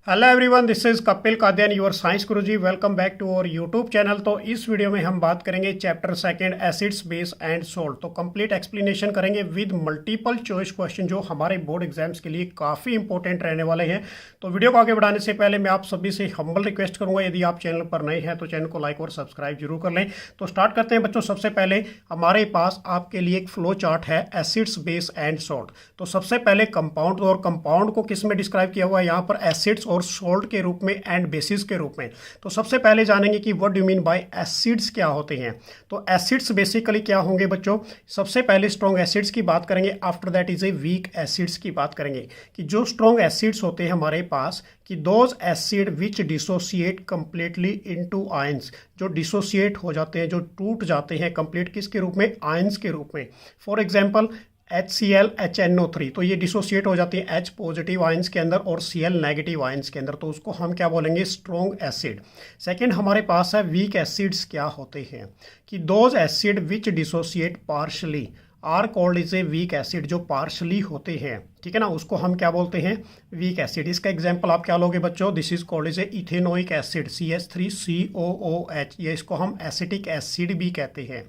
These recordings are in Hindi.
Hello everyone, this is Kapil Kadian, your Science Guruji. Welcome back to our YouTube channel. तो इस वीडियो में हम बात करेंगे chapter second acids base and salt. तो कंप्लीट एक्सप्लेनेशन करेंगे विद मल्टीपल चॉइस क्वेश्चन जो हमारे बोर्ड एग्जाम्स के लिए काफ़ी इंपॉर्टेंट रहने वाले हैं। तो वीडियो को आगे बढ़ाने से पहले मैं आप सभी से हम्बल रिक्वेस्ट करूंगा, यदि आप चैनल पर नए हैं तो चैनल को लाइक और सब्सक्राइब जरूर कर लें। तो स्टार्ट करते हैं बच्चों। सबसे पहले हमारे पास आपके लिए एक फ्लो चार्ट है एसिड्स बेस एंड सोल्ट। तो सबसे पहले कंपाउंड, और कंपाउंड को किस में डिस्क्राइब किया हुआ है यहाँ पर, एसिड्स और सोल्ट के रूप में एंड बेसिस के रूप में। तो सबसे पहले जानेंगे कि what do mean by acids क्या होते हैं। तो एसिड्स बेसिकली क्या होंगे बच्चों, सबसे पहले स्ट्रॉन्ग एसिड्स की बात करेंगे, after that is a weak acids की बात करेंगे। कि जो स्ट्रॉन्ग एसिड्स होते हैं हमारे पास, कि those acid which dissociate completely into ions, जो डिसोसिएट हो जाते हैं, जो टूट जाते हैं कंप्लीट किसके रूप में, आयंस के रूप में। फॉर एग्जाम्पल HCl HNO3, तो ये डिसोसिएट हो जाती है H पॉजिटिव आयंस के अंदर और Cl नेगेटिव आयंस के अंदर, तो उसको हम क्या बोलेंगे, स्ट्रॉन्ग एसिड। सेकंड हमारे पास है वीक एसिड्स क्या होते हैं, कि those acid which dissociate partially are called is a weak acid, जो पार्शली होते हैं, ठीक है ना, उसको हम क्या बोलते हैं, वीक एसिड। इसका एग्जांपल आप क्या लोगे बच्चों, this is called is A ethanoic acid CH3COOH, ये इसको हम एसिटिक एसिड भी कहते हैं।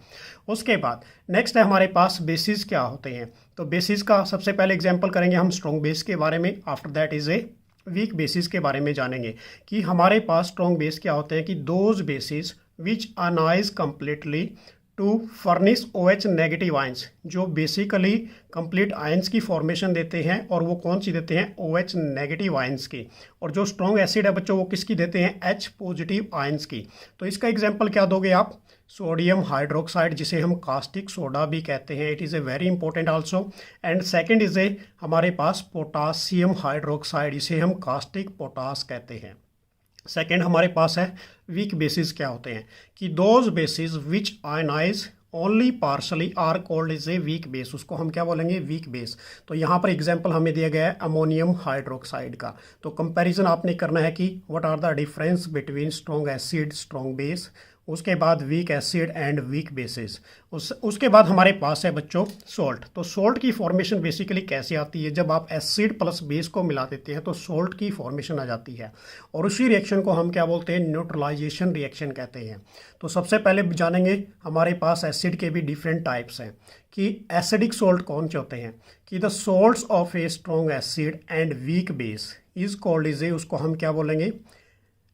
उसके बाद नेक्स्ट है हमारे पास बेसिस क्या होते हैं। तो बेसिस का सबसे पहले एग्जाम्पल करेंगे हम स्ट्रॉन्ग बेस के बारे में, after that is a weak basis के बारे में जानेंगे। कि हमारे पास स्ट्रॉन्ग बेस क्या होते हैं, कि those basis which ionize completely to furnish OH negative ions, जो बेसिकली कंप्लीट आयंस की फॉर्मेशन देते हैं, और वो कौन सी देते हैं, OH नेगेटिव आयंस की। और जो स्ट्रॉन्ग एसिड है बच्चों वो किसकी देते हैं, H पॉजिटिव आयंस की। तो इसका एग्जांपल क्या दोगे आप, सोडियम हाइड्रोक्साइड, जिसे हम कास्टिक सोडा भी कहते हैं, it is a very important also. And second is a हमारे पास पोटासियम हाइड्रोक्साइड, इसे हम कास्टिक पोटास कहते हैं। सेकेंड हमारे पास है वीक बेसिस क्या होते हैं, कि those basis which ionize only partially are called is a weak base, उसको हम क्या बोलेंगे, वीक बेस। तो यहाँ पर एग्जांपल हमें दिया गया है अमोनियम हाइड्रोक्साइड का। तो कंपैरिजन आपने करना है कि what are the difference between strong acid, strong base, उसके बाद weak acid and weak basis. उसके बाद हमारे पास है बच्चों सोल्ट। तो सोल्ट की फॉर्मेशन बेसिकली कैसे आती है, जब आप एसिड प्लस बेस को मिला देते हैं तो सोल्ट की फॉर्मेशन आ जाती है, और उसी रिएक्शन को हम क्या बोलते हैं, न्यूट्रलाइजेशन रिएक्शन कहते हैं। तो सबसे पहले जानेंगे हमारे पास एसिड के भी डिफरेंट टाइप्स हैं, कि एसिडिक सोल्ट कौन से होते हैं। कि the salts of a strong acid and weak base is called is ए, उसको हम क्या बोलेंगे,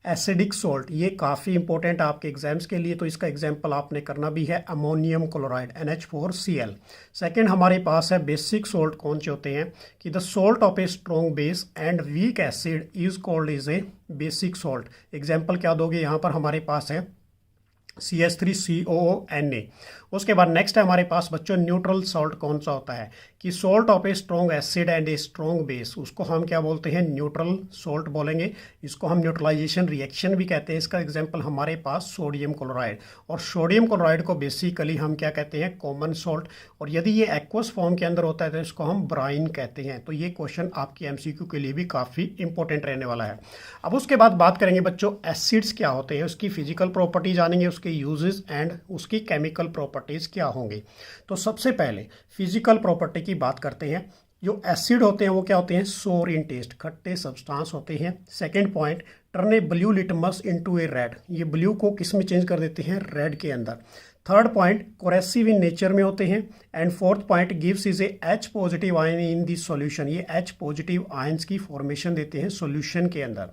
एसिडिक सोल्ट। ये काफ़ी इंपॉर्टेंट आपके एग्जाम्स के लिए, तो इसका एग्जाम्पल आपने करना भी है अमोनियम क्लोराइड NH4Cl। सेकेंड हमारे पास है बेसिक सोल्ट कौन से होते हैं, कि the salt of a strong base and weak acid is called is A basic salt. Example क्या दोगे, यहाँ पर हमारे पास है CH3COONA। उसके बाद नेक्स्ट है हमारे पास बच्चों न्यूट्रल सॉल्ट कौन सा होता है, कि salt of a strong acid and a strong base, उसको हम क्या बोलते हैं, न्यूट्रल सोल्ट बोलेंगे। इसको हम न्यूट्रलाइजेशन रिएक्शन भी कहते हैं। इसका एग्जांपल हमारे पास सोडियम क्लोराइड, और सोडियम क्लोराइड को बेसिकली हम क्या कहते हैं, कॉमन सॉल्ट। और यदि ये एक्वस फॉर्म के अंदर होता है तो इसको हम ब्राइन कहते हैं। तो ये क्वेश्चन आपकी MCQ के लिए भी काफ़ी इंपॉर्टेंट रहने वाला है। अब उसके बाद बात करेंगे बच्चों एसिड्स क्या होते हैं, उसकी फिजिकल प्रॉपर्टी जानेंगे, उसके यूजेस एंड उसकी केमिकल प्रॉपर्टीज क्या होंगे। तो सबसे पहले फिजिकल प्रॉपर्टी की बात करते हैं। जो एसिड होते हैं वो क्या होते हैं, सोर इन टेस्ट, खट्टे सब्सटेंस होते हैं। सेकंड पॉइंट, टर्न ए ब्लू लिटमस इनटू ए रेड, ये ब्लू को किस में चेंज कर देते हैं, रेड के अंदर। Third point, coercive in nature में होते हैं। And fourth point, gives is a H positive ion in the solution, ये H पॉजिटिव आयंस की फॉर्मेशन देते हैं सॉल्यूशन के अंदर।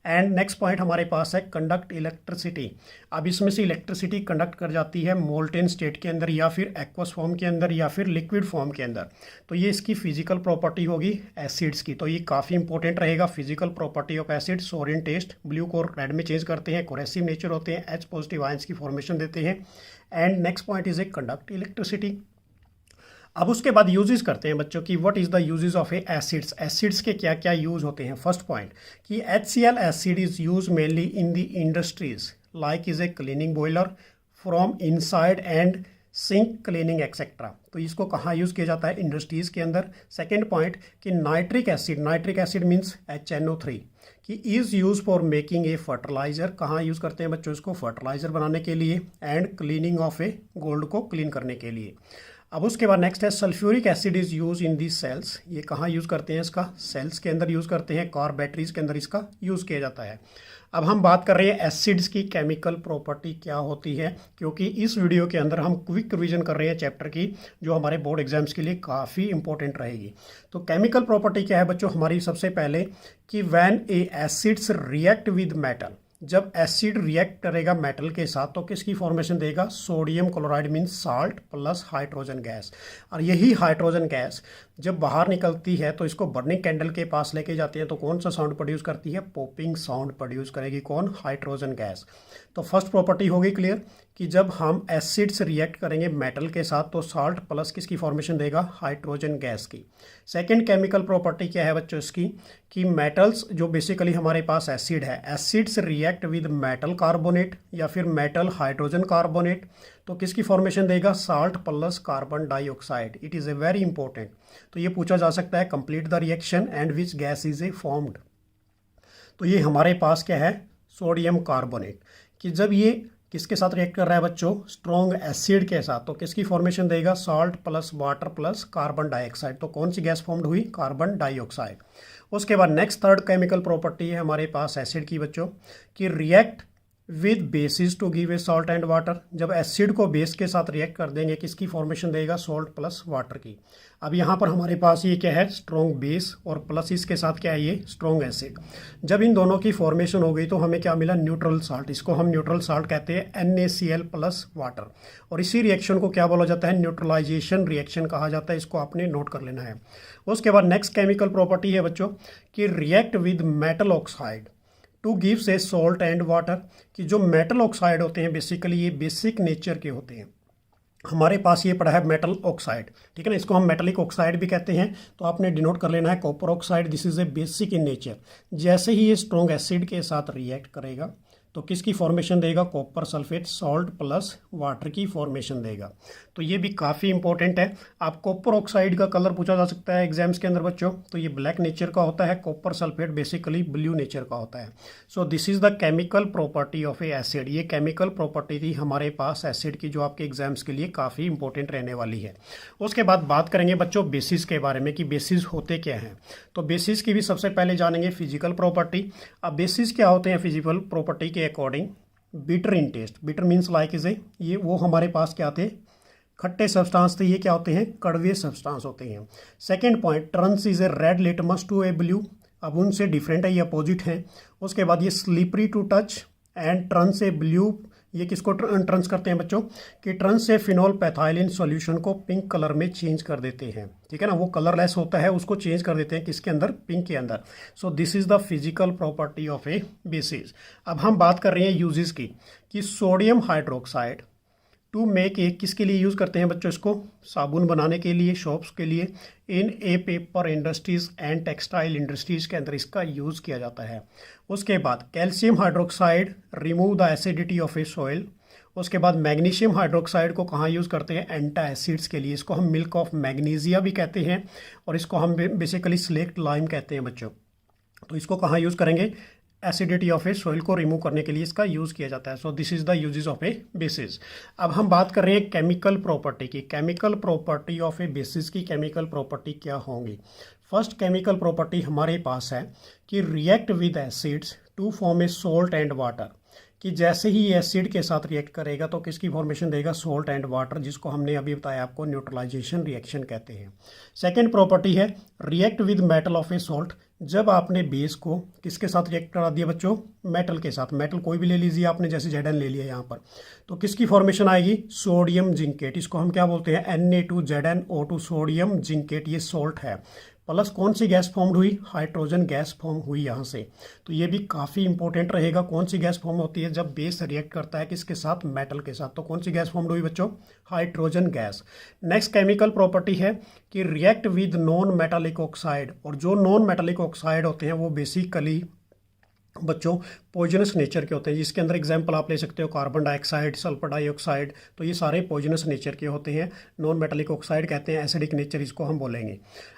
एंड नेक्स्ट पॉइंट हमारे पास है कंडक्ट इलेक्ट्रिसिटी। अब इसमें से इलेक्ट्रिसिटी कंडक्ट कर जाती है मोल्टेन स्टेट के अंदर, या फिर एक्वस फॉर्म के अंदर, या फिर लिक्विड फॉर्म के अंदर। तो ये इसकी फिजिकल प्रॉपर्टी होगी एसिड्स की। तो ये काफ़ी इंपॉर्टेंट रहेगा, फिजिकल प्रॉपर्टी ऑफ एसिड, सोर इन टेस्ट, ब्लू को रेड में चेंज करते हैं, कोरेसिव नेचर होते हैं, H पॉजिटिव आयंस की फॉर्मेशन देते हैं। And next point is a conduct electricity. अब उसके बाद यूजेस करते हैं बच्चों की, what is the uses of A acids, acids के क्या क्या यूज होते हैं। फर्स्ट पॉइंट, कि HCl acid is use mainly in the industries, like is A cleaning boiler from inside and sink cleaning etcetera. तो इसको कहाँ यूज़ किया जाता है, इंडस्ट्रीज़ के अंदर। सेकेंड पॉइंट, कि नाइट्रिक एसिड मीन्स HNO3, कि is use for making a fertilizer, कहाँ यूज़ करते हैं बच्चों इसको, फर्टिलाइज़र बनाने के लिए। And cleaning of a gold को क्लीन करने के लिए। अब उसके बाद नेक्स्ट है sulphuric acid is use in the cells. ये कहाँ यूज़ करते हैं इसका? सेल्स के अंदर यूज़ करते हैं, कार बैटरीज के अंदर इसका यूज़ किया जाता है। अब हम बात कर रहे हैं एसिड्स की केमिकल प्रॉपर्टी क्या होती है, क्योंकि इस वीडियो के अंदर हम क्विक रिवीजन कर रहे हैं चैप्टर की, जो हमारे बोर्ड एग्जाम्स के लिए काफ़ी इंपॉर्टेंट रहेगी। तो केमिकल प्रॉपर्टी क्या है बच्चों हमारी? सबसे पहले कि when A acids react with metal, जब एसिड रिएक्ट करेगा मेटल के साथ तो किसकी फॉर्मेशन देगा? Sodium chloride means salt plus hydrogen gas. और यही हाइड्रोजन गैस जब बाहर निकलती है तो इसको बर्निंग कैंडल के पास लेके जाती है तो कौन सा साउंड प्रोड्यूस करती है? पॉपिंग साउंड प्रोड्यूस करेगी। कौन? Hydrogen gas. तो फर्स्ट प्रॉपर्टी होगी क्लियर कि जब हम एसिड्स रिएक्ट करेंगे मेटल के साथ तो साल्ट प्लस किसकी फॉर्मेशन देगा? हाइड्रोजन गैस की। सेकेंड केमिकल प्रॉपर्टी क्या है बच्चों इसकी? कि मेटल्स जो बेसिकली हमारे पास एसिड है, acids react with metal carbonate या फिर मेटल हाइड्रोजन कार्बोनेट तो किसकी फॉर्मेशन देगा? Salt plus carbon dioxide. It is a very important. तो ये पूछा जा सकता है complete the reaction and which gas is a formed. तो ये हमारे पास क्या है? Sodium carbonate. कि जब ये किसके साथ रिएक्ट कर रहा है बच्चों? स्ट्रॉन्ग एसिड के साथ तो किसकी फॉर्मेशन देगा? Salt plus water plus carbon dioxide. तो कौन सी गैस फॉर्म्ड हुई? Carbon dioxide. उसके बाद नेक्स्ट थर्ड केमिकल प्रॉपर्टी है हमारे पास एसिड की बच्चों कि react with basis to give a salt and water. जब एसिड को बेस के साथ रिएक्ट कर देंगे किसकी फॉर्मेशन देगा? सॉल्ट प्लस वाटर की। अब यहाँ पर हमारे पास ये क्या है? स्ट्रॉन्ग बेस और प्लस इसके साथ क्या है? ये स्ट्रॉन्ग एसिड। जब इन दोनों की फॉर्मेशन हो गई तो हमें क्या मिला? Neutral salt. इसको हम न्यूट्रल साल्ट कहते हैं, NaCl प्लस वाटर। और इसी रिएक्शन को क्या बोला जाता है? न्यूट्रलाइजेशन रिएक्शन कहा जाता है। इसको आपने नोट कर लेना है। उसके बाद नेक्स्ट केमिकल प्रॉपर्टी है बच्चों कि react with metal oxide two gives A salt and water. कि जो मेटल ऑक्साइड होते हैं बेसिकली ये बेसिक नेचर के होते हैं। हमारे पास ये पड़ा है मेटल ऑक्साइड, ठीक है ना, इसको हम मेटलिक ऑक्साइड भी कहते हैं। तो आपने डिनोट कर लेना है copper oxide, this is a basic in nature. जैसे ही ये स्ट्रॉन्ग एसिड के साथ रिएक्ट करेगा तो किसकी फॉर्मेशन देगा? Copper sulphate salt plus water की फॉर्मेशन देगा। तो ये भी काफ़ी इंपॉर्टेंट है। आप कॉपर ऑक्साइड का कलर पूछा जा सकता है एग्जाम्स के अंदर बच्चों, तो ये ब्लैक नेचर का होता है। Copper sulphate basically blue nature का होता है। So this is the chemical property of A acid. ये केमिकल प्रॉपर्टी थी हमारे पास एसिड की, जो आपके एग्जाम्स के लिए काफ़ी इंपॉर्टेंट रहने वाली है। उसके बाद बात करेंगे बच्चों बेसिस के बारे में कि बेसिस होते क्या हैं। तो बेसिस की भी सबसे पहले जानेंगे फिजिकल प्रॉपर्टी। अब बेसिस क्या होते हैं फिजिकल प्रॉपर्टी के according? Bitter in taste, bitter means like is a, ये वो हमारे पास क्या थे? खट्टे सब्सटेंस थे। ये क्या होते हैं? कड़वे सब्सटेंस होते हैं। Second point, turns is a red litmus to a blue. अब उनसे डिफरेंट है, ये अपोजिट है। उसके बाद ये slippery to touch and turns a blue. ये किसको टर्न्स करते हैं बच्चों? कि टर्न्स से फिनोल पैथाइलिन सॉल्यूशन को पिंक कलर में चेंज कर देते हैं, ठीक है ना। वो कलरलेस होता है उसको चेंज कर देते हैं किसके अंदर? पिंक के अंदर। So this is the physical property of a basis. अब हम बात कर रहे हैं यूजेस की कि sodium hydroxide to make a, किसके लिए यूज़ करते हैं बच्चों इसको? साबुन बनाने के लिए, शॉप्स के लिए, in a paper industries and textile industries के अंदर इसका यूज़ किया जाता है। उसके बाद calcium hydroxide remove the acidity of a soil. उसके बाद मैग्नीशियम हाइड्रोक्साइड को कहाँ यूज़ करते हैं? एंटा एसिड्स के लिए। इसको हम मिल्क ऑफ मैग्नीजिया भी कहते हैं और इसको हम बेसिकली स्लेक्ट लाइम कहते हैं बच्चों। तो इसको कहाँ यूज़ करेंगे? एसिडिटी ऑफ ए सॉइल को रिमूव करने के लिए इसका यूज़ किया जाता है। So this is the uses of a basis. अब हम बात कर रहे हैं केमिकल प्रॉपर्टी की। Chemical property of a basis की केमिकल प्रॉपर्टी क्या होंगी? फर्स्ट केमिकल प्रॉपर्टी हमारे पास है कि react with acids to form a salt and water. कि जैसे ही एसिड के साथ रिएक्ट करेगा तो किसकी फॉर्मेशन देगा? सॉल्ट एंड वाटर, जिसको हमने अभी बताया आपको न्यूट्रलाइजेशन रिएक्शन कहते हैं। सेकेंड प्रॉपर्टी है react with metal of A salt. जब आपने बेस को किसके साथ रिएक्ट करा दिया बच्चों? मेटल के साथ। मेटल कोई भी ले लीजिए आपने, जैसे Zn ले लिया यहाँ पर, तो किसकी फॉर्मेशन आएगी? Sodium zincate. इसको हम क्या बोलते हैं? Na2ZnO2 sodium zincate. ये सॉल्ट है। प्लस कौन सी गैस फॉर्म हुई? हाइड्रोजन गैस फॉर्म हुई यहाँ से। तो ये भी काफ़ी इंपॉर्टेंट रहेगा। कौन सी गैस फॉर्म होती है जब बेस रिएक्ट करता है किसके साथ? मेटल के साथ। तो कौन सी गैस फॉर्म हुई बच्चों? Hydrogen gas. Next chemical property है कि react with non metallic oxide. और जो नॉन मेटालिक ऑक्साइड होते हैं वो बेसिकली बच्चों पॉइजनस नेचर के होते हैं, जिसके अंदर एग्जांपल आप ले सकते हो कार्बन डाइऑक्साइड, सल्फर डाइऑक्साइड। तो ये सारे पॉइजनस नेचर के होते हैं। नॉन मेटालिक ऑक्साइड कहते हैं, एसिडिक नेचर इसको हम बोलेंगे।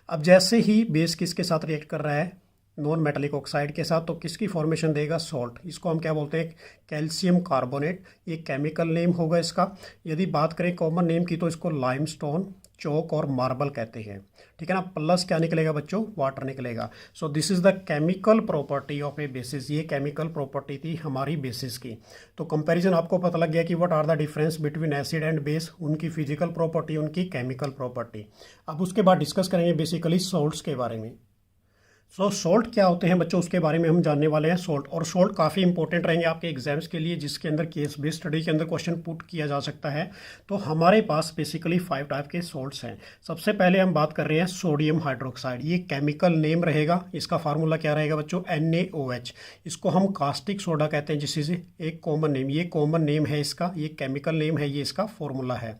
अब जैसे ही बेस किसके साथ रिएक्ट कर रहा है? नॉन मेटालिक ऑक्साइड के साथ, तो किसकी फॉर्मेशन देगा? सॉल्ट। इसको हम क्या बोलते हैं? Calcium carbonate. ये केमिकल नेम होगा इसका। यदि बात करें कॉमन नेम की तो इसको लाइमस्टोन, चौक और मार्बल कहते हैं, ठीक है ना। प्लस क्या निकलेगा बच्चों, वाटर निकलेगा। सो this is the chemical property of a basis, ये केमिकल प्रॉपर्टी थी हमारी बेसिस की। तो कंपैरिजन आपको पता लग गया कि what are the difference between acid and base, उनकी फिजिकल प्रॉपर्टी, उनकी केमिकल प्रॉपर्टी। अब उसके बाद डिस्कस करेंगे बेसिकली सॉल्ट्स के बारे में। सॉल्ट क्या होते हैं बच्चों, उसके बारे में हम जानने वाले हैं। सॉल्ट और सॉल्ट काफ़ी इंपॉर्टेंट रहेंगे आपके एग्जाम्स के लिए, जिसके अंदर केस बेस्ड स्टडी के अंदर क्वेश्चन पुट किया जा सकता है। तो हमारे पास बेसिकली 5 टाइप के सॉल्ट्स हैं। सबसे पहले हम बात कर रहे हैं सोडियम हाइड्रोक्साइड। ये केमिकल नेम रहेगा, इसका फार्मूला क्या रहेगा बच्चों, NaOH। इसको हम कास्टिक सोडा कहते हैं, जिससे एक कॉमन नेम, ये कॉमन नेम है इसका, ये केमिकल नेम है, ये इसका फॉर्मूला है।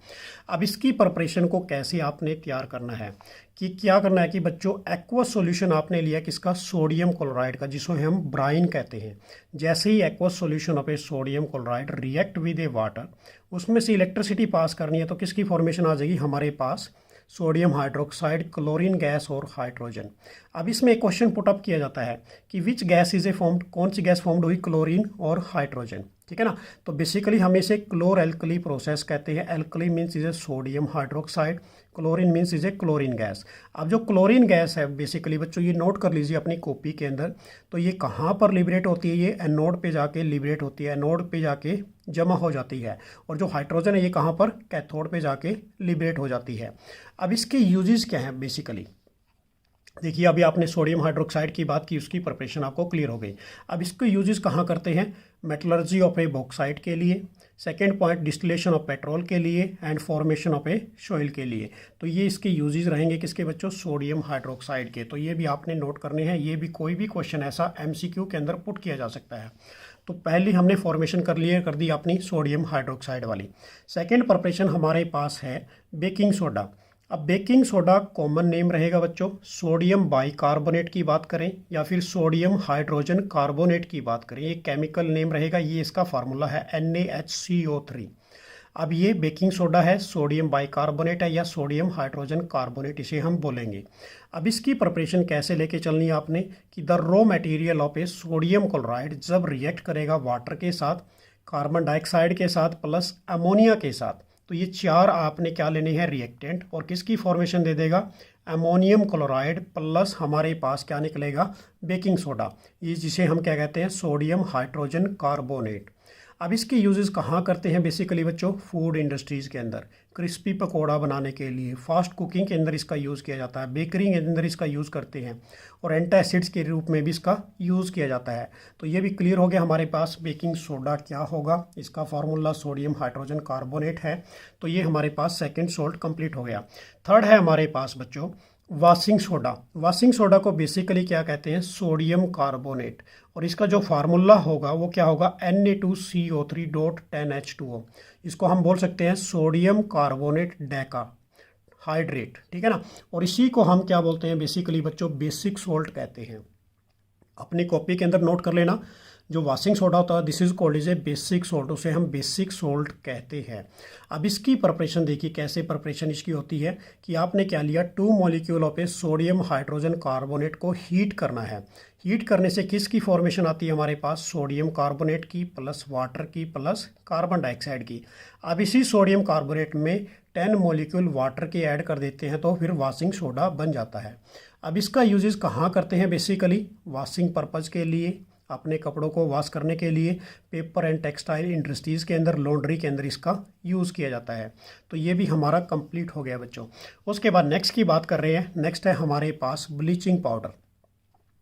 अब इसकी प्रिपरेशन को कैसे आपने तैयार करना है, कि क्या करना है कि बच्चों एक्वस सॉल्यूशन आपने लिया किसका, सोडियम क्लोराइड का, जिसको हम ब्राइन कहते हैं। जैसे ही aqueous solution of a sodium chloride react with a water, उसमें से इलेक्ट्रिसिटी पास करनी है, तो किसकी फॉर्मेशन आ जाएगी हमारे पास, सोडियम हाइड्रोक्साइड, क्लोरीन गैस और हाइड्रोजन। अब इसमें एक क्वेश्चन पुटअप किया जाता है कि which gas is a formed, कौन सी गैस फॉर्म्ड हुई, क्लोरीन और हाइड्रोजन, ठीक है ना। तो बेसिकली हम इसे क्लोर एल्कली प्रोसेस कहते हैं। Alkali means is a sodium hydroxide, chlorine means is a chlorine gas. अब जो क्लोरीन गैस है बेसिकली बच्चों, ये नोट कर लीजिए अपनी कॉपी के अंदर। तो ये कहाँ पर लिबरेट होती है, ये एनोड पे जाके लिबरेट होती है, एनोड पे जाके जमा हो जाती है। और जो हाइड्रोजन है ये कहाँ पर, कैथोड पे जाके लिबरेट हो जाती है। अब इसके यूजेस क्या हैं बेसिकली, देखिए अभी आपने सोडियम हाइड्रोक्साइड की बात की, उसकी प्रिपरेशन आपको क्लियर हो गई। अब इसके यूजेस कहाँ करते हैं, मेटलर्जी ऑफ ए बॉक्साइट के लिए, second point distillation of petrol के लिए, and formation of a soil के लिए। तो ये इसके यूजेस रहेंगे किसके बच्चों, सोडियम हाइड्रोक्साइड के। तो ये भी आपने नोट करने हैं, ये भी कोई भी क्वेश्चन ऐसा MCQ के अंदर पुट किया जा सकता है। तो पहली हमने फॉर्मेशन कर दी अपनी सोडियम हाइड्रोक्साइड वाली। सेकेंड प्रिपरेशन हमारे पास है बेकिंग सोडा। अब बेकिंग सोडा कॉमन नेम रहेगा बच्चों, सोडियम बाइकार्बोनेट की बात करें या फिर सोडियम हाइड्रोजन कार्बोनेट की बात करें, ये केमिकल नेम रहेगा, ये इसका फार्मूला है NaHCO3। अब ये बेकिंग सोडा है, सोडियम बाइकार्बोनेट है या सोडियम हाइड्रोजन कार्बोनेट इसे हम बोलेंगे। अब इसकी प्रिपरेशन कैसे लेके चलनी है आपने, कि the raw material of a sodium chloride जब रिएक्ट करेगा वाटर के साथ, कार्बन डाइऑक्साइड के साथ प्लस अमोनिया के साथ, तो ये 4 आपने क्या लेने हैं रिएक्टेंट, और किसकी फॉर्मेशन दे देगा, अमोनियम क्लोराइड प्लस हमारे पास क्या निकलेगा, बेकिंग सोडा, ये जिसे हम क्या कहते हैं, सोडियम हाइड्रोजन कार्बोनेट। अब इसके यूजेस कहाँ करते हैं बेसिकली बच्चों, फूड इंडस्ट्रीज़ के अंदर, क्रिस्पी पकौड़ा बनाने के लिए, फास्ट कुकिंग के अंदर इसका यूज़ किया जाता है, बेकरी के अंदर इसका यूज़ करते हैं, और एंटासिड्स के रूप में भी इसका यूज़ किया जाता है। तो ये भी क्लियर हो गया हमारे पास बेकिंग सोडा क्या होगा, इसका फार्मूला सोडियम हाइड्रोजन कार्बोनेट है। तो ये हमारे पास सेकेंड सॉल्ट कंप्लीट हो गया। थर्ड है हमारे पास बच्चों वाशिंग सोडा। वाशिंग सोडा को बेसिकली क्या कहते हैं, सोडियम कार्बोनेट, और इसका जो फार्मूला होगा वो क्या होगा, Na2CO3.10H2O। इसको हम बोल सकते हैं सोडियम कार्बोनेट डेका हाइड्रेट, ठीक है ना। और इसी को हम क्या बोलते हैं बेसिकली बच्चों, बेसिक सोल्ट कहते हैं। अपनी कॉपी के अंदर नोट कर लेना, जो वाशिंग सोडा होता है this is called is A basic salt, उसे हम बेसिक सोल्ट कहते हैं। अब इसकी प्रिपरेशन देखिए कैसे प्रिपरेशन इसकी होती है, कि आपने क्या लिया, 2 molecule of a sodium hydrogen carbonate को हीट करना है। हीट करने से किसकी फॉर्मेशन आती है हमारे पास, सोडियम कार्बोनेट की प्लस वाटर की प्लस कार्बन डाइऑक्साइड की। अब इसी सोडियम कार्बोनेट में 10 मॉलिक्यूल वाटर के ऐड कर देते हैं, तो फिर वाशिंग सोडा बन जाता है। अब इसका यूजेस कहाँ करते हैं बेसिकली, वॉशिंग पर्पज़ के लिए, अपने कपड़ों को वॉश करने के लिए, पेपर एंड टेक्सटाइल इंडस्ट्रीज़ के अंदर, लॉन्ड्री के अंदर इसका यूज़ किया जाता है। तो ये भी हमारा कंप्लीट हो गया बच्चों। उसके बाद नेक्स्ट की बात कर रहे हैं, नेक्स्ट है हमारे पास ब्लीचिंग पाउडर।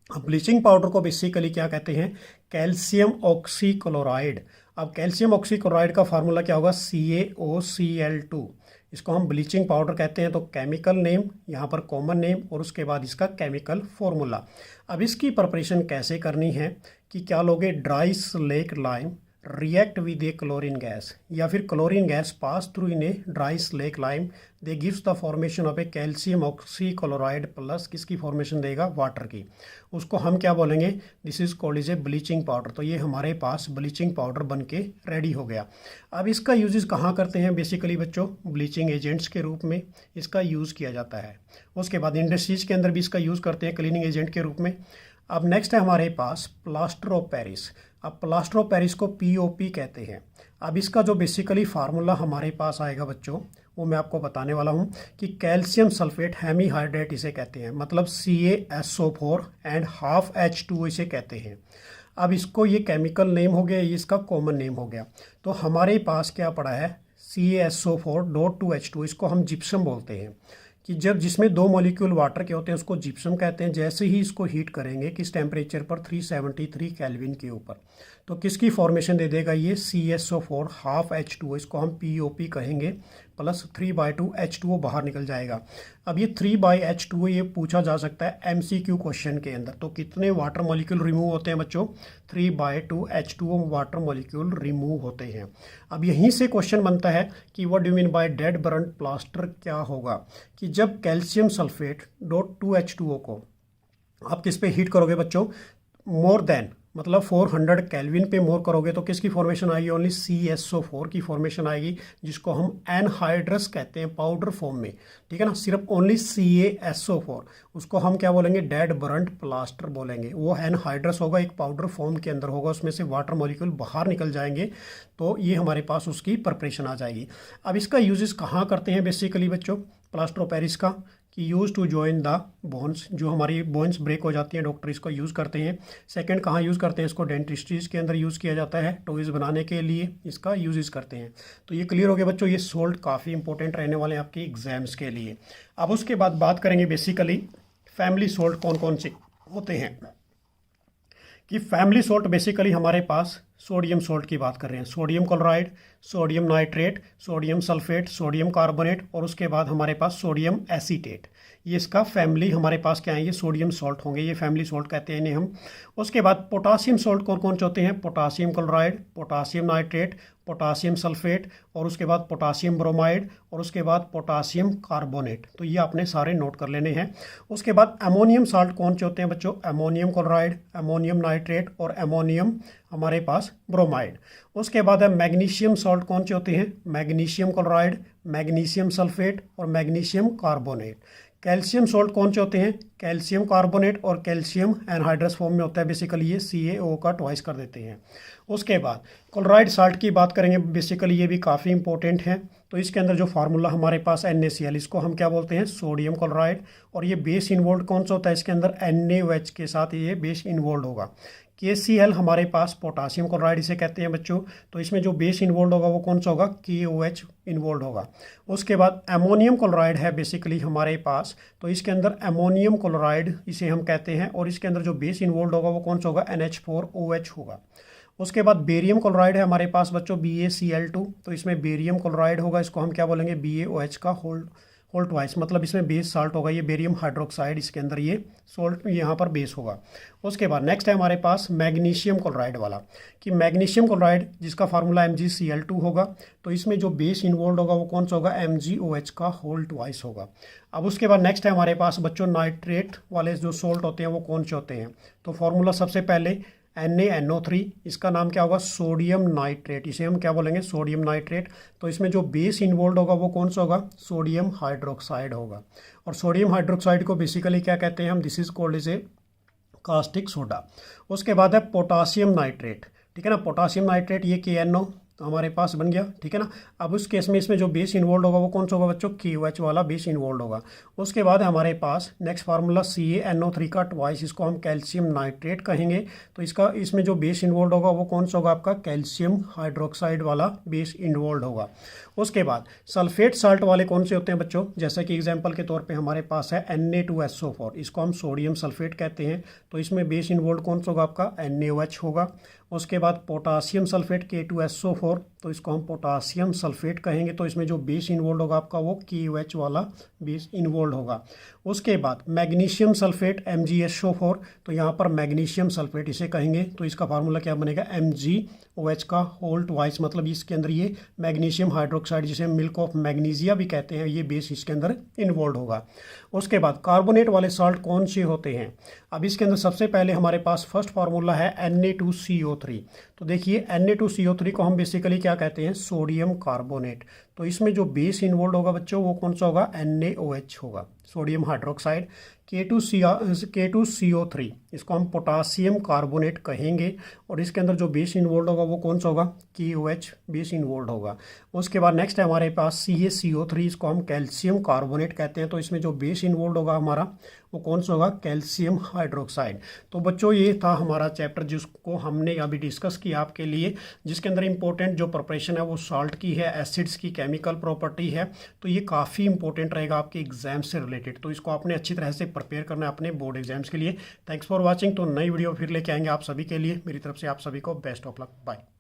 अब ब्लीचिंग पाउडर को बेसिकली क्या कहते हैं, कैल्शियम ऑक्सीक्लोराइड। अब कैल्शियम ऑक्सीक्लोराइड का फार्मूला क्या होगा, CaOCl2। इसको हम ब्लीचिंग पाउडर कहते हैं। तो केमिकल नेम यहाँ पर कॉमन नेम और उसके बाद इसका केमिकल फॉर्मूला। अब इसकी प्रिपरेशन कैसे करनी है, कि क्या लोगे, dry slack lime react with A chlorine gas, या फिर chlorine gas pass through in a dry slack lime, they gives the formation of A calcium oxychloride plus किसकी फॉर्मेशन देगा, वाटर की। उसको हम क्या बोलेंगे, this is called is A bleaching powder. तो ये हमारे पास ब्लीचिंग पाउडर बन के रेडी हो गया। अब इसका यूजेस कहाँ करते हैं बेसिकली बच्चों, ब्लीचिंग एजेंट्स के रूप में इसका यूज़ किया जाता है। उसके बाद इंडस्ट्रीज के अंदर भी इसका यूज़ करते हैं क्लीनिंग एजेंट के रूप में। अब नेक्स्ट है हमारे पास प्लास्टर ऑफ पेरिस। अब प्लास्टर ऑफ पेरिस को POP कहते हैं। अब इसका जो बेसिकली फार्मूला हमारे पास आएगा बच्चों, वो मैं आपको बताने वाला हूँ कि कैल्शियम सल्फेट हेमीहाइड्रेट इसे कहते हैं, मतलब CaSO4 एंड हाफ H2O इसे कहते हैं। अब इसको ये केमिकल नेम हो गया, ये इसका कॉमन नेम हो गया। तो हमारे पास क्या पड़ा है CaSO4.2H2, इसको हम जिप्सम बोलते हैं कि जब जिसमें 2 मॉलिक्यूल वाटर के होते हैं उसको जिप्सम कहते हैं। जैसे ही इसको हीट करेंगे किस टेम्परेचर पर, 373 केल्विन के ऊपर, तो किसकी फॉर्मेशन दे देगा ये CaSO4 हाफ H2O, इसको हम POP कहेंगे, प्लस 3/2 H2O बाहर निकल जाएगा। अब ये 3/H2O ये पूछा जा सकता है MCQ क्वेश्चन के अंदर। तो कितने वाटर मॉलिक्यूल रिमूव होते हैं बच्चों, 3/2 H2O वाटर मॉलिक्यूल रिमूव होते हैं। अब यहीं से क्वेश्चन बनता है कि what do mean by dead burned plaster, क्या होगा कि जब कैल्शियम सल्फेट .2H2O को आप किस पे हीट करोगे बच्चों, मोर देन मतलब 400 केल्विन पे मोर करोगे तो किसकी फॉर्मेशन आएगी, ओनली CaSO4 की फॉर्मेशन आएगी, जिसको हम एनहाइड्रस कहते हैं पाउडर फॉर्म में, ठीक है ना, सिर्फ ओनली CaSO4, उसको हम क्या बोलेंगे, डेड बर्न्ड प्लास्टर बोलेंगे। वो एनहाइड्रस होगा, एक पाउडर फॉर्म के अंदर होगा, उसमें से वाटर मॉलिक्यूल बाहर निकल जाएंगे, तो ये हमारे पास उसकी प्रिपरेशन आ जाएगी। अब इसका यूजेस कहाँ करते हैं बेसिकली बच्चों, प्लास्टर ऑफ पेरिस का, कि use to join the bones, जो हमारी बोन्स ब्रेक हो जाती हैं डॉक्टर इसको यूज़ करते हैं। सेकंड कहाँ यूज़ करते हैं इसको, डेंटिस्ट्रीज के अंदर यूज़ किया जाता है, टॉयज़ बनाने के लिए इसका यूजेस करते हैं। तो ये क्लियर हो गया बच्चों, ये सोल्ट काफ़ी इंपॉर्टेंट रहने वाले हैं आपके एग्जाम्स के लिए। अब उसके बाद बात करेंगे बेसिकली फैमिली सोल्ट कौन कौन से होते हैं, कि फैमिली सोल्ट बेसिकली हमारे पास सोडियम सोल्ट की बात कर रहे हैं, sodium chloride, sodium nitrate, sodium sulphate, sodium carbonate, और उसके बाद हमारे पास सोडियम एसीटेट। ये इसका फैमिली हमारे पास क्या है, ये सोडियम सॉल्ट होंगे, ये फैमिली सॉल्ट कहते हैं इन्हें हम। उसके बाद पोटासियम सॉल्ट कौन कौन से होते हैं, potassium chloride, potassium nitrate, potassium sulphate, और उसके बाद पोटासियम ब्रोमाइड, और उसके बाद पोटासियम कार्बोनेट। तो ये आपने सारे नोट कर लेने हैं। उसके बाद अमोनियम साल्ट कौन से होते हैं बच्चों, अमोनियम क्लोराइड, अमोनियम नाइट्रेट, और अमोनियम हमारे पास ब्रोमाइड। उसके बाद है मैग्नीशियम सॉल्ट कौन से होते हैं, मैग्नीशियम क्लोराइड, मैग्नीशियम सल्फेट, और मैग्नीशियम कार्बोनेट। कैल्शियम सॉल्ट कौन से होते हैं, कैल्शियम कार्बोनेट और कैल्शियम एनहाइड्रस फॉर्म में होता है, बेसिकली ये CaO का ट्वाइस कर देते हैं। उसके बाद क्लोराइड साल्ट की बात करेंगे, बेसिकली ये भी काफ़ी इंपॉर्टेंट है। तो इसके अंदर जो फार्मूला हमारे पास NaCl, इसको हम क्या बोलते हैं, सोडियम क्लोराइड, और ये बेस इन्वॉल्व कौन सा होता है इसके अंदर, NaOH के साथ ये बेस इन्वॉल्व होगा। KCl हमारे पास पोटासियम क्लोराइड इसे कहते हैं बच्चों, तो इसमें जो बेस इन्वॉल्व होगा वो कौन सा होगा, KOH इन्वॉल्व होगा। उसके बाद अमोनियम क्लोराइड है बेसिकली हमारे पास, तो इसके अंदर अमोनियम क्लोराइड इसे हम कहते हैं, और इसके अंदर जो बेस इन्वॉल्व होगा वो कौन सा होगा, NH4OH होगा। उसके बाद बेरियम क्लोराइड है हमारे पास बच्चों, BaCl2, तो इसमें बेरियम क्लोराइड होगा, इसको हम क्या बोलेंगे, BaOH का होल ट्वाइस, मतलब इसमें बेस साल्ट होगा, ये बेरियम हाइड्रोक्साइड, इसके अंदर ये सोल्ट यहाँ पर बेस होगा। उसके बाद नेक्स्ट है हमारे पास मैग्नीशियम क्लोराइड वाला, कि मैग्नीशियम क्लोराइड जिसका फार्मूला MgCl2 होगा, तो इसमें जो बेस इन्वॉल्व होगा वो कौन सा होगा, MgOH का होल ट्वाइस होगा। अब उसके बाद नेक्स्ट है हमारे पास बच्चों नाइट्रेट वाले जो सोल्ट होते हैं वो कौन से होते हैं, तो फार्मूला सबसे पहले NaNO3, इसका नाम क्या होगा, सोडियम नाइट्रेट, इसे हम क्या बोलेंगे, सोडियम नाइट्रेट। तो इसमें जो बेस इन्वॉल्व होगा वो कौन सा होगा, सोडियम हाइड्रोक्साइड होगा। और सोडियम हाइड्रोक्साइड को बेसिकली क्या कहते हैं हम, this is called is A caustic soda. उसके बाद है पोटासियम नाइट्रेट, ठीक है ना, पोटासियम नाइट्रेट ये KNO तो हमारे पास बन गया, ठीक है ना। अब उस केस में इसमें जो बेस इन्वॉल्व होगा वो कौन सा होगा बच्चों, KOH वाला बेस इन्वॉल्व होगा। उसके बाद हमारे पास नेक्स्ट फार्मूला CaNO3 का ट्वाइस, इसको हम कैल्शियम नाइट्रेट कहेंगे। तो इसका इसमें जो बेस इन्वॉल्व होगा वो कौन सा होगा आपका, कैल्शियम हाइड्रोक्साइड वाला बेस इन्वॉल्व होगा। उसके बाद सल्फेट साल्ट वाले कौन से होते हैं बच्चों, जैसे कि एग्जाम्पल के तौर पर हमारे पास है Na2SO4, इसको हम सोडियम सल्फेट कहते हैं। तो इसमें बेस इन्वॉल्व कौन सा होगा आपका, NaOH होगा। उसके बाद पोटासियम सल्फेट K2SO4, तो इसको हम पोटासियम सल्फेट कहेंगे। तो इसमें जो बेस इन्वॉल्व होगा आपका वो KOH वाला बेस इन्वॉल्व होगा। उसके बाद मैग्नीशियम सल्फेट MgSO4, तो यहाँ पर मैग्नीशियम सल्फेट इसे कहेंगे। तो इसका फार्मूला क्या बनेगा, MgOH का होल ट्वाइस, मतलब इसके अंदर ये मैग्नीशियम हाइड्रोक्साइड जिसे मिल्क ऑफ मैग्नीशिया भी कहते हैं, ये बेस इसके अंदर इन्वॉल्व होगा। उसके बाद कार्बोनेट वाले साल्ट कौन से होते हैं, अब इसके अंदर सबसे पहले हमारे पास फर्स्ट फार्मूला है Na2CO3। तो देखिए Na2CO3 को हम बेसिकली क्या कहते हैं, सोडियम कार्बोनेट। तो इसमें जो बेस इन्वॉल्व होगा बच्चों वो कौन सा होगा, NaOH होगा, सोडियम हाइड्रोक्साइड, K2CO3 इसको हम पोटासियम कार्बोनेट कहेंगे। और इसके अंदर जो बेस इन्वॉल्व होगा वो कौन सा होगा, KOH बेस इन्वॉल्व होगा। उसके बाद नेक्स्ट है हमारे पास CaCO3, इसको हम कैल्शियम कार्बोनेट कहते हैं। तो इसमें जो बेस इन्वॉल्व होगा हमारा वो कौन सा होगा, कैल्शियम हाइड्रोक्साइड। तो बच्चों ये था हमारा चैप्टर जिसको हमने अभी डिस्कस किया आपके लिए, जिसके अंदर इंपॉर्टेंट जो प्रिपरेशन है वो सॉल्ट की है, एसिड्स की केमिकल प्रॉपर्टी है। तो ये काफ़ी इंपॉर्टेंट रहेगा आपके एग्जाम से रिलेटेड। तो इसको आपने अच्छी तरह से प्रिपेयर करना है अपने बोर्ड एग्जाम्स के लिए। Thanks for watching. तो नई वीडियो फिर लेके आएंगे आप सभी के लिए। मेरी तरफ से आप सभी को बेस्ट ऑफ लक, बाय।